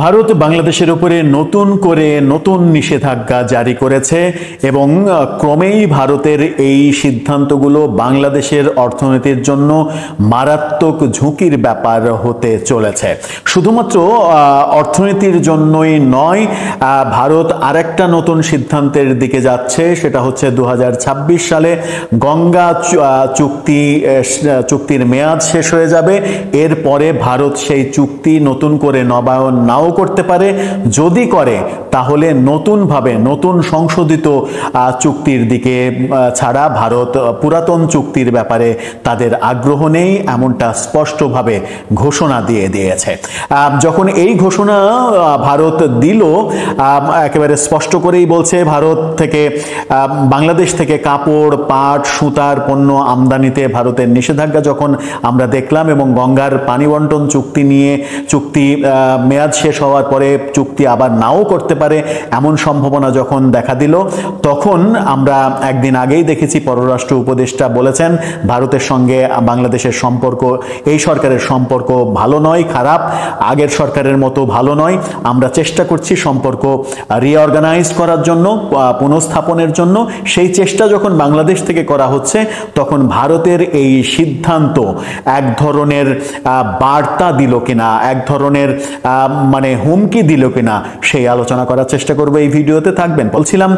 ভারত বাংলাদেশের উপরে নতুন করে নতুন নিষেধাজ্ঞা জারি করেছে এবং ক্রমেই ভারতের এই সিদ্ধান্তগুলো বাংলাদেশের অর্থনীতির জন্য মারাত্মক ঝুঁকির ব্যাপার হতে চলেছে। শুধুমাত্র অর্থনীতির জন্যই নয়, ভারত আরেকটা নতুন সিদ্ধান্তের দিকে যাচ্ছে, সেটা হচ্ছে 2026 সালে গঙ্গা চুক্তির মেয়াদ শেষ হয়ে যাবে। এরপরে ভারত সেই চুক্তি নতুন করে নবায়ন নাও করতে পারে। যদি করে তাহলে নতুনভাবে নতুন সংশোধিত চুক্তির দিকে ছাড়া ভারত পুরাতন চুক্তির ব্যাপারে তাদের আগ্রহ নেই, এমনটা স্পষ্টভাবে ঘোষণা দিয়ে দিয়েছে। যখন এই ঘোষণা ভারত দিল, একেবারে স্পষ্ট করেই বলছে ভারত থেকে বাংলাদেশ থেকে কাপড়, পাট, সুতার পণ্য আমদানিতে ভারতের নিষেধাজ্ঞা যখন আমরা দেখলাম এবং গঙ্গার পানি বন্টন চুক্তি মেয়াদ শেষ হওয়ার পরে চুক্তি আবার নাও করতে পারে এমন সম্ভাবনা যখন দেখা দিল, তখন আমরা একদিন আগেই দেখেছি পররাষ্ট্র উপদেষ্টা বলেছেন ভারতের সঙ্গে বাংলাদেশের সম্পর্ক, এই সরকারের সম্পর্ক ভালো নয়, খারাপ, আগের সরকারের মতো ভালো নয়। আমরা চেষ্টা করছি সম্পর্ক রিঅর্গানাইজ করার জন্য, পুনঃস্থাপনের জন্য। সেই চেষ্টা যখন বাংলাদেশ থেকে করা হচ্ছে, তখন ভারতের এই সিদ্ধান্ত এক ধরনের বার্তা দিল কিনা, এক ধরনের মানে হুমকি দিল কিনা, সেই আলোচনা করার চেষ্টা করবো এই ভিডিওতে। থাকবেন। বলছিলাম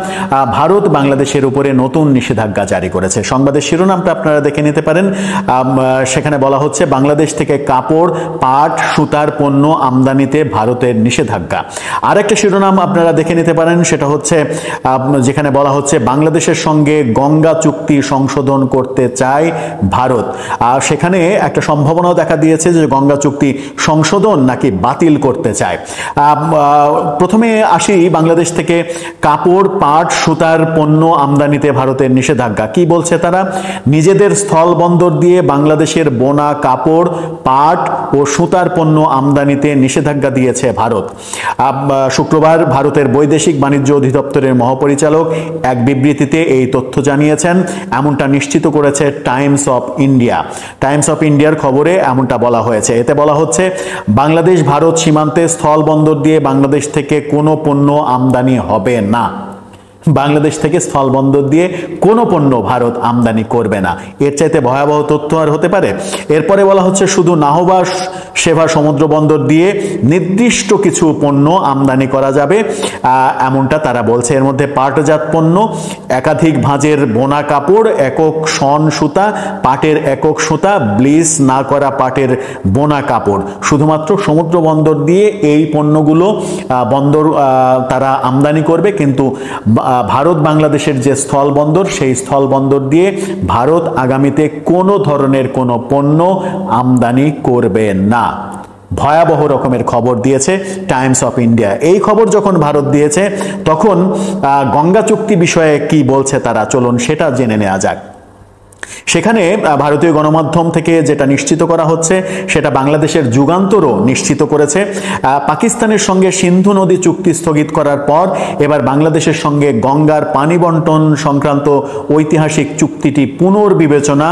ভারত বাংলাদেশের উপরে নতুন নিষেধাজ্ঞা জারি করেছে। সংবাদের শিরোনামটা আপনারা দেখে নিতে পারেন। সেখানে বলা হচ্ছে বাংলাদেশ থেকে কাপড়, পাট, সুতার পণ্য আমদানিতে ভারতের নিষেধাজ্ঞা। আরেকটা শিরোনাম আপনারা দেখে নিতে পারেন, সেটা হচ্ছে যেখানে বলা হচ্ছে বাংলাদেশের সঙ্গে গঙ্গা চুক্তি সংশোধন করতে চায় ভারত। আর সেখানে একটা সম্ভাবনাও দেখা দিয়েছে যে গঙ্গা চুক্তি সংশোধন নাকি বাতিল করতে চায়। প্রথমে আসি বাংলাদেশ থেকে কাপড়, পাট, সুতার পণ্য আমদানিতে ভারতের নিষেধাজ্ঞা। কি বলছে তারা? নিজেদের স্থল বন্দর দিয়ে বাংলাদেশের বোনা কাপড়, পাট ও সুতার পণ্য আমদানিতে নিষেধাজ্ঞা দিয়েছে ভারত। শুক্রবার ভারতের বৈদেশিক বাণিজ্য অধিদপ্তরের মহাপরিচালক এক বিবৃতিতে এই তথ্য জানিয়েছেন। এমনটা নিশ্চিত করেছে Times of India. Times of ইন্ডিয়ার খবরে এমনটা বলা হয়েছে। এতে বলা হচ্ছে বাংলাদেশ ভারত সীমান্তে স্থল বন্দর দিয়ে বাংলাদেশ থেকে কোনো পণ্য আমদানি হবে না। বাংলাদেশ থেকে স্থলবন্দর দিয়ে কোনো পণ্য ভারত আমদানি করবে না। এর চাইতে ভয়াবহ তথ্য আর হতে পারে? এরপরে বলা হচ্ছে শুধু নাহবা সেবা সমুদ্র বন্দর দিয়ে নির্দিষ্ট কিছু পণ্য আমদানি করা যাবে, এমনটা তারা বলছে। এর মধ্যে পাটজাত পণ্য, একাধিক ভাঁজের বোনা কাপড়, একক শন সুতা, পাটের একক সুতা, ব্লিচ না করা পাটের বোনা কাপড়, শুধুমাত্র সমুদ্র বন্দর দিয়ে এই পণ্যগুলো তারা আমদানি করবে। কিন্তু ভারত বাংলাদেশের যে স্থল বন্দর, সেই স্থল বন্দর দিয়ে ভারত আগামীতে কোনো ধরনের কোনো পণ্য আমদানি করবে না। ভয়াবহ রকমের খবর দিয়েছে টাইমস অফ ইন্ডিয়া। এই খবর যখন ভারত দিয়েছে, তখন গঙ্গা চুক্তি বিষয়ে কি বলছে তারা, চলুন সেটা জেনে নেওয়া যাক। সেখানে ভারতীয় গণমাধ্যম থেকে যেটা নিশ্চিত করা হচ্ছে, সেটা বাংলাদেশের যুগান্তরও নিশ্চিত করেছে। পাকিস্তানের সঙ্গে সিন্ধু নদী চুক্তি স্থগিত করার পর এবার বাংলাদেশের সঙ্গে গঙ্গার পানি বন্টন সংক্রান্ত ঐতিহাসিক চুক্তিটি পুনর্বিবেচনা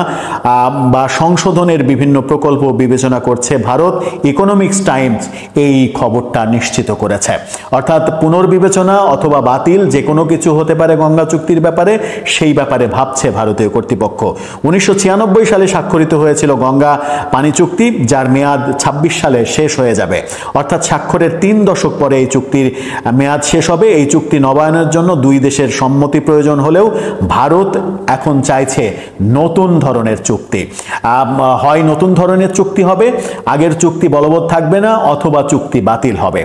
বা সংশোধনের বিভিন্ন প্রকল্প বিবেচনা করছে ভারত। ইকোনমিক্স টাইমস এই খবরটা নিশ্চিত করেছে। অর্থাৎ পুনর্বিবেচনা অথবা বাতিল যে কোনো কিছু হতে পারে গঙ্গা চুক্তির ব্যাপারে, সেই ব্যাপারে ভাবছে ভারতীয় কর্তৃপক্ষ। 1996 সালে স্বাক্ষরিত হয়েছিল গঙ্গা পানি চুক্তি, যার মেয়াদ 26 সালে শেষ হয়ে যাবে। অর্থাৎ স্বাক্ষরের 3 দশক পরে এই চুক্তির মেয়াদ শেষ হবে। এই চুক্তি নবায়নের জন্য দুই দেশের সম্মতি প্রয়োজন হলেও ভারত এখন চাইছে নতুন ধরনের চুক্তি। হয় নতুন ধরনের চুক্তি হবে, আগের চুক্তি বলবৎ থাকবে না, অথবা চুক্তি বাতিল হবে।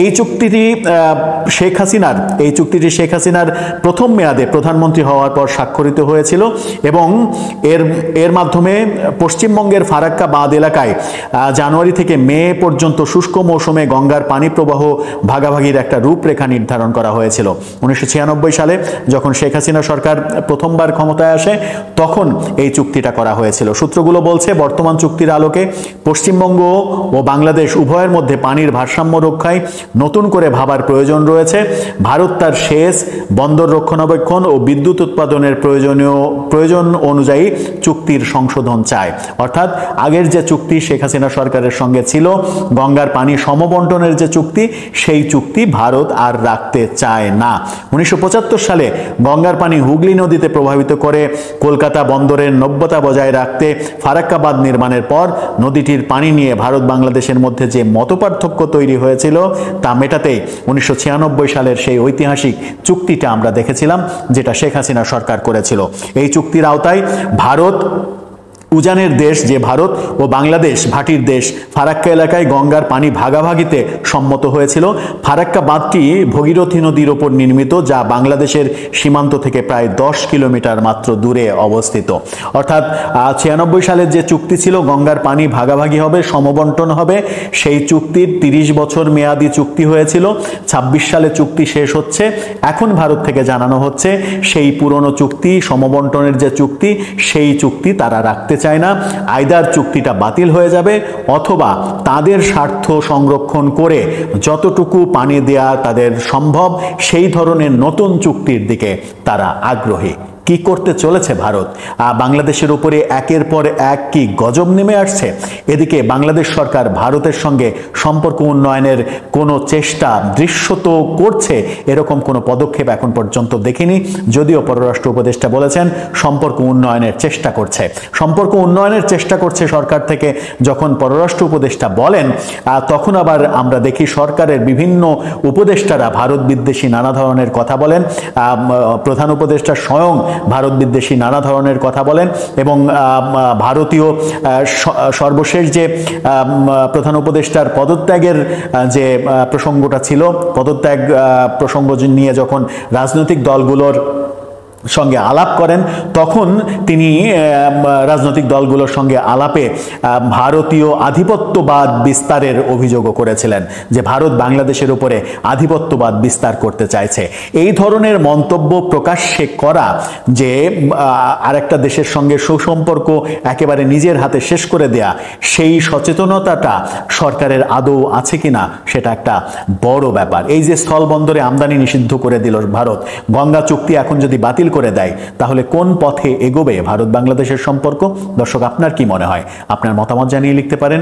এই চুক্তিটি শেখ হাসিনার প্রথম মেয়াদে প্রধানমন্ত্রী হওয়ার পর স্বাক্ষরিত হয়েছিল এবং এর মাধ্যমে পশ্চিমবঙ্গের ফারাক্কা বাঁধ এলাকায় জানুয়ারি থেকে মে পর্যন্ত শুষ্ক মৌসুমে গঙ্গার পানি প্রবাহ ভাগাভাগির একটা রূপরেখা নির্ধারণ করা হয়েছিল। 1996 সালে যখন শেখ হাসিনা সরকার প্রথমবার ক্ষমতায় আসে, তখন এই চুক্তিটা করা হয়েছিল। সূত্রগুলো বলছে বর্তমান চুক্তির আলোকে পশ্চিমবঙ্গ ও বাংলাদেশ উভয়ের মধ্যে পানির ভারসাম্য রক্ষায় নতুন করে ভাবার প্রয়োজন রয়েছে। ভারত তার সেচ, বন্দর রক্ষণাবেক্ষণ ও বিদ্যুৎ উৎপাদনের প্রয়োজন অনুযায়ী চুক্তির সংশোধন চায়। অর্থাৎ আগের যে চুক্তি শেখ হাসিনা সরকারের সঙ্গে ছিল, গঙ্গার পানি সমবন্টনের যে চুক্তি, সেই চুক্তি ভারত আর রাখতে চায় না। 1975 সালে গঙ্গার পানি হুগলি নদীতে প্রভাবিত করে কলকাতা বন্দরের নব্যতা বজায় রাখতে ফারাক্কা বাঁধ নির্মাণের পর নদীটির পানি নিয়ে ভারত বাংলাদেশের মধ্যে যে মতপার্থক্য তৈরি হয়েছিল তা মেটাতে 1996 সালের সেই ঐতিহাসিক চুক্তিটা আমরা দেখেছিলাম, যেটা শেখ হাসিনা সরকার করেছিল। এই চুক্তির আওতায় ভারত, উজানের দেশ যে ভারত ও বাংলাদেশ ভাটির দেশ, ফারাক্কা এলাকায় গঙ্গার পানি ভাগাভাগিতে সম্মত হয়েছিল। ফারাক্কা বাঁধটি ভগীরথী নদীর ওপর নির্মিত, যা বাংলাদেশের সীমান্ত থেকে প্রায় 10 কিলোমিটার মাত্র দূরে অবস্থিত। অর্থাৎ 96 সালের যে চুক্তি ছিল, গঙ্গার পানি ভাগাভাগি হবে, সমবন্টন হবে, সেই চুক্তির 30 বছর মেয়াদি চুক্তি হয়েছিল। 26 সালে চুক্তি শেষ হচ্ছে। এখন ভারত থেকে জানানো হচ্ছে সেই পুরনো চুক্তি, সমবন্টনের যে চুক্তি, সেই চুক্তি তারা রাখতে চায় না। আইদার চুক্তিটা বাতিল হয়ে যাবে, অথবা তাদের স্বার্থ সংরক্ষণ করে যতটুকু পানি দেয়া তাদের সম্ভব সেই ধরনের নতুন চুক্তির দিকে তারা আগ্রহী। কি করতে চলেছে ভারত? বাংলাদেশের উপরে একের পর এক কি গজব নেমে আসছে। এদিকে বাংলাদেশ সরকার ভারতের সঙ্গে সম্পর্ক উন্নয়নের কোনো চেষ্টা দৃশ্যত করছে, এরকম কোনো পদক্ষেপ এখন পর্যন্ত দেখিনি। যদিও পররাষ্ট্র উপদেষ্টা বলেছেন সম্পর্ক উন্নয়নের চেষ্টা করছে। সম্পর্ক উন্নয়নের চেষ্টা করছে সরকার থেকে যখন পররাষ্ট্র উপদেষ্টা বলেন, তখন আবার আমরা দেখি সরকারের বিভিন্ন উপদেষ্টারা ভারত বিদ্বেষী নানা ধরনের কথা বলেন। প্রধান উপদেষ্টা স্বয়ং ভারত বিদ্বেষী নানা ধরনের কথা বলেন, এবং ভারতীয় সর্বশেষ যে প্রধান উপদেষ্টার পদত্যাগের যে প্রসঙ্গটা ছিল, পদত্যাগ প্রসঙ্গ নিয়ে যখন রাজনৈতিক দলগুলোর সঙ্গে আলাপ করেন, তখন তিনি রাজনৈতিক দলগুলোর সঙ্গে আলাপে ভারতীয় আধিপত্যবাদ বিস্তারের অভিযোগও করেছিলেন, যে ভারত বাংলাদেশের উপরে আধিপত্যবাদ বিস্তার করতে চাইছে। এই ধরনের মন্তব্য প্রকাশ্যে করা, যে আরেকটা দেশের সঙ্গে সুসম্পর্ক একেবারে নিজের হাতে শেষ করে দেয়া, সেই সচেতনতাটা সরকারের আদৌ আছে কিনা সেটা একটা বড় ব্যাপার। এই যে স্থলবন্দরে আমদানি নিষিদ্ধ করে দিল ভারত, গঙ্গা চুক্তি এখন যদি বাতিল করে দেয়, তাহলে কোন পথে এগোবে ভারত বাংলাদেশের সম্পর্ক? দর্শক, আপনার কি মনে হয়? আপনার মতামত জানিয়ে লিখতে পারেন।